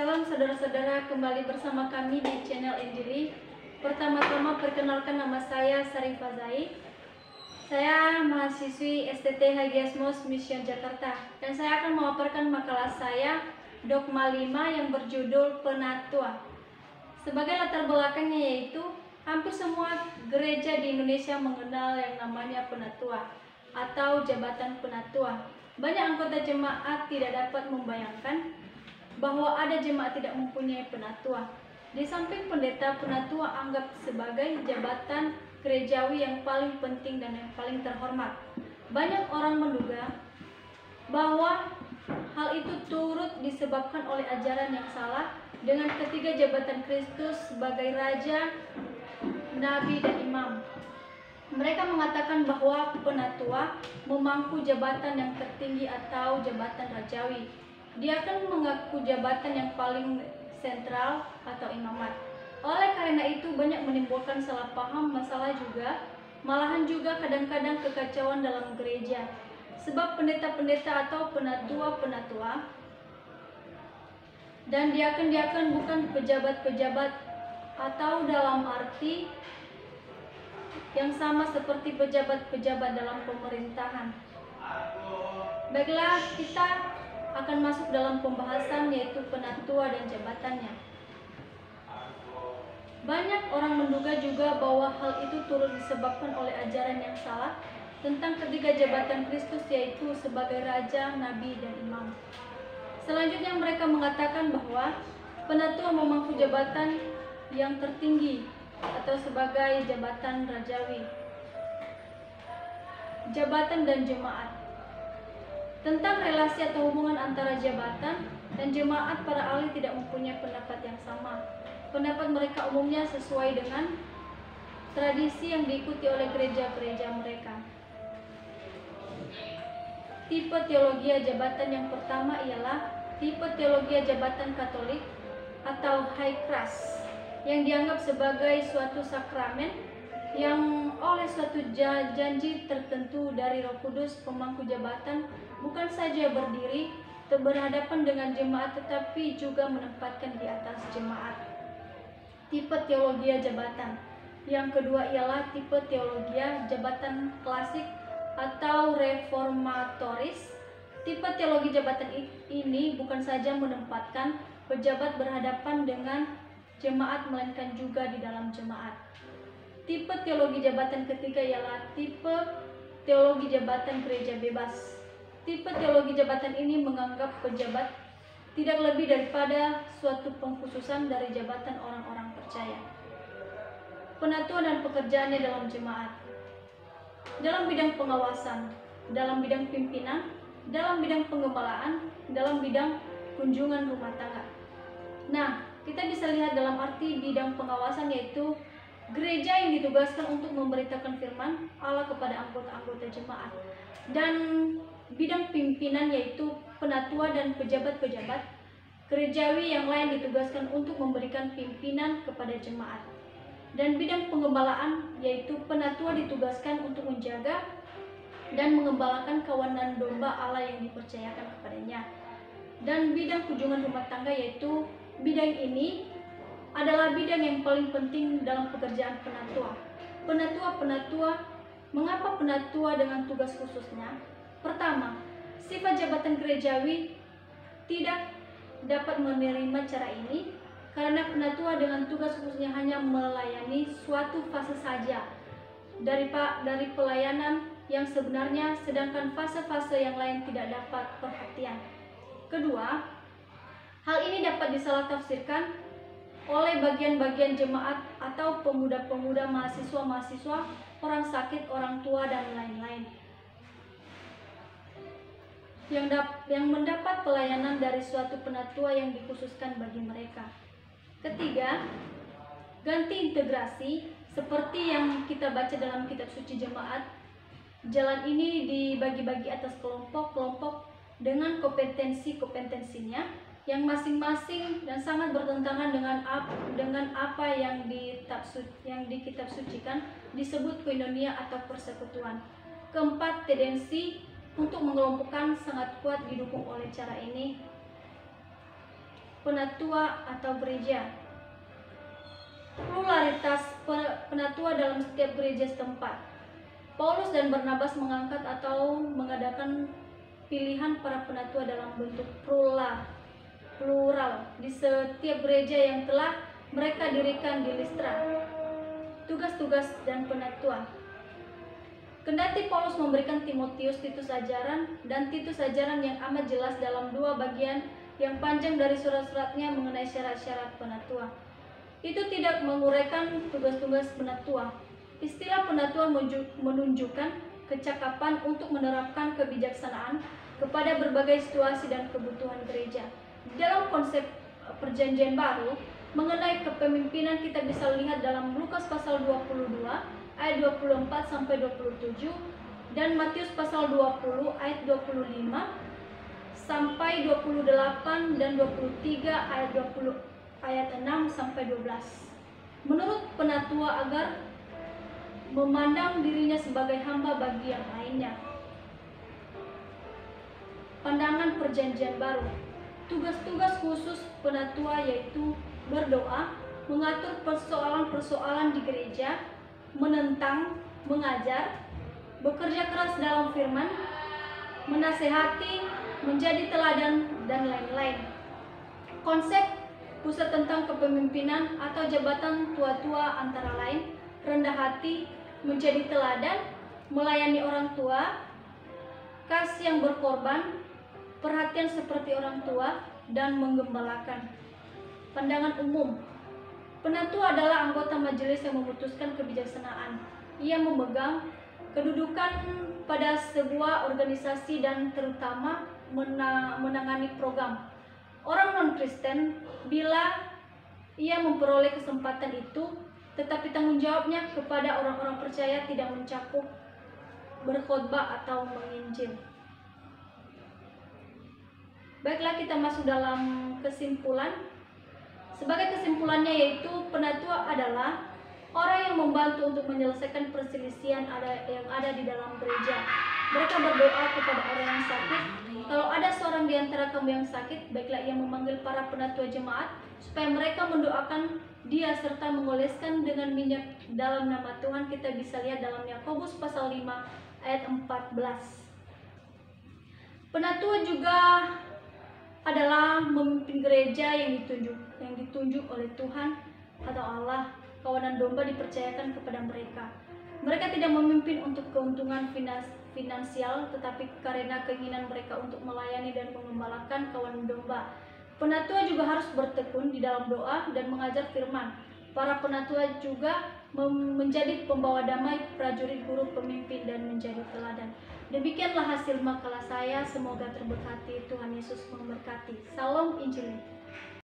Salam saudara-saudara, kembali bersama kami di channel Injili. Pertama-tama perkenalkan, nama saya Sarifah Zaid. Saya mahasiswi STT Hagiasmos Mission Jakarta, dan saya akan memaparkan makalah saya Dogma 5 yang berjudul Penatua. Sebagai latar belakangnya yaitu hampir semua gereja di Indonesia mengenal yang namanya penatua atau jabatan penatua. Banyak anggota jemaat tidak dapat membayangkan bahwa ada jemaat tidak mempunyai penatua. Di samping pendeta, penatua anggap sebagai jabatan gerejawi yang paling penting dan yang paling terhormat. Banyak orang menduga bahwa hal itu turut disebabkan oleh ajaran yang salah dengan ketiga jabatan Kristus sebagai raja, nabi, dan imam. Mereka mengatakan bahwa penatua memangku jabatan yang tertinggi atau jabatan rajawi. Dia akan mengaku jabatan yang paling sentral atau imamat. Oleh karena itu banyak menimbulkan salah paham, masalah juga, malahan juga kadang-kadang kekacauan dalam gereja. Sebab pendeta-pendeta atau penatua-penatua dan diaken-diaken bukan pejabat-pejabat atau dalam arti yang sama seperti pejabat-pejabat dalam pemerintahan. Baiklah, kita akan masuk dalam pembahasan yaitu penatua dan jabatannya. Banyak orang menduga juga bahwa hal itu turut disebabkan oleh ajaran yang salah tentang ketiga jabatan Kristus yaitu sebagai raja, nabi, dan imam. Selanjutnya mereka mengatakan bahwa penatua memangku jabatan yang tertinggi atau sebagai jabatan rajawi. Jabatan dan jemaat. Tentang relasi atau hubungan antara jabatan dan jemaat, para ahli tidak mempunyai pendapat yang sama. Pendapat mereka umumnya sesuai dengan tradisi yang diikuti oleh gereja-gereja mereka. Tipe teologi jabatan yang pertama ialah tipe teologi jabatan Katolik atau High Cross, yang dianggap sebagai suatu sakramen yang oleh suatu janji tertentu dari Roh Kudus. Pemangku jabatan bukan saja berdiri berhadapan dengan jemaat tetapi juga menempatkan di atas jemaat. Tipe teologi jabatan yang kedua ialah tipe teologi jabatan klasik atau reformatoris. Tipe teologi jabatan ini bukan saja menempatkan pejabat berhadapan dengan jemaat melainkan juga di dalam jemaat. Tipe teologi jabatan ketiga ialah tipe teologi jabatan gereja bebas. Tipe teologi jabatan ini menganggap pejabat tidak lebih daripada suatu pengkhususan dari jabatan orang-orang percaya. Penatua dan pekerjaannya dalam jemaat. Dalam bidang pengawasan, dalam bidang pimpinan, dalam bidang pengembalaan, dalam bidang kunjungan rumah tangga. Nah, kita bisa lihat dalam arti bidang pengawasan yaitu gereja yang ditugaskan untuk memberitakan firman Allah kepada anggota-anggota jemaat. Dan bidang pimpinan yaitu penatua dan pejabat-pejabat gerejawi yang lain ditugaskan untuk memberikan pimpinan kepada jemaat. Dan bidang pengembalaan yaitu penatua ditugaskan untuk menjaga dan mengembalakan kawanan domba Allah yang dipercayakan kepadanya. Dan bidang kunjungan rumah tangga yaitu bidang ini adalah bidang yang paling penting dalam pekerjaan penatua. Mengapa penatua dengan tugas khususnya? Pertama, sifat jabatan gerejawi tidak dapat menerima cara ini karena penatua dengan tugas khususnya hanya melayani suatu fase saja dari pelayanan yang sebenarnya, sedangkan fase-fase yang lain tidak dapat perhatian. Kedua, hal ini dapat disalah tafsirkan oleh bagian-bagian jemaat atau pemuda-pemuda, mahasiswa-mahasiswa, orang sakit, orang tua, dan lain-lain yang mendapat pelayanan dari suatu penatua yang dikhususkan bagi mereka. Ketiga, ganti integrasi seperti yang kita baca dalam kitab suci jemaat. Jalan ini dibagi-bagi atas kelompok-kelompok dengan kompetensinya yang masing-masing dan sangat bertentangan dengan apa yang dikitab sucikan disebut koinonia atau persekutuan. Keempat, tendensi untuk mengelompokkan sangat kuat didukung oleh cara ini. penatua atau gereja. Pluralitas penatua dalam setiap gereja setempat. Paulus dan Barnabas mengangkat atau mengadakan pilihan para penatua dalam bentuk plural di setiap gereja yang telah mereka dirikan di Listra. Tugas-tugas dan penatua. Kendati Paulus memberikan Titus ajaran yang amat jelas dalam dua bagian yang panjang dari surat-suratnya mengenai syarat-syarat penatua, itu tidak menguraikan tugas-tugas penatua. Istilah penatua menunjukkan kecakapan untuk menerapkan kebijaksanaan kepada berbagai situasi dan kebutuhan gereja. Dalam konsep Perjanjian Baru mengenai kepemimpinan kita bisa lihat dalam Lukas pasal 22 ayat 24 sampai 27 dan Matius pasal 20 ayat 25 sampai 28 dan 23 ayat 6 sampai 12. Menurut penatua agar memandang dirinya sebagai hamba bagi yang lainnya. Pandangan Perjanjian Baru. Tugas-tugas khusus penatua yaitu berdoa, mengatur persoalan-persoalan di gereja, menentang, mengajar, bekerja keras dalam firman, menasehati, menjadi teladan, dan lain-lain. Konsep pusat tentang kepemimpinan atau jabatan tua-tua antara lain rendah hati, menjadi teladan, melayani orang tua, kasih yang berkorban, perhatian seperti orang tua, dan menggembalakan. Pandangan umum. Penatua adalah anggota majelis yang memutuskan kebijaksanaan. Ia memegang kedudukan pada sebuah organisasi dan terutama menangani program. Orang non-Kristen bila ia memperoleh kesempatan itu, tetapi tanggung jawabnya kepada orang-orang percaya tidak mencakup berkhotbah atau menginjil. Baiklah, kita masuk dalam kesimpulan. Sebagai kesimpulannya yaitu penatua adalah orang yang membantu untuk menyelesaikan perselisihan yang ada di dalam gereja. Mereka berdoa kepada orang yang sakit. Kalau ada seorang di antara kamu yang sakit, baiklah ia memanggil para penatua jemaat supaya mereka mendoakan dia serta mengoleskan dengan minyak dalam nama Tuhan. Kita bisa lihat dalam Yakobus pasal 5 ayat 14. Penatua juga adalah memimpin gereja yang ditunjuk oleh Tuhan atau Allah. Kawanan domba dipercayakan kepada mereka. Mereka tidak memimpin untuk keuntungan finansial, tetapi karena keinginan mereka untuk melayani dan mengembalakan kawanan domba. Penatua juga harus bertekun di dalam doa dan mengajar firman. Para penatua juga menjadi pembawa damai, prajurit, guru, pemimpin, dan menjadi teladan. Demikianlah hasil makalah saya. Semoga terberkati. Tuhan Yesus memberkati. Salam Injili.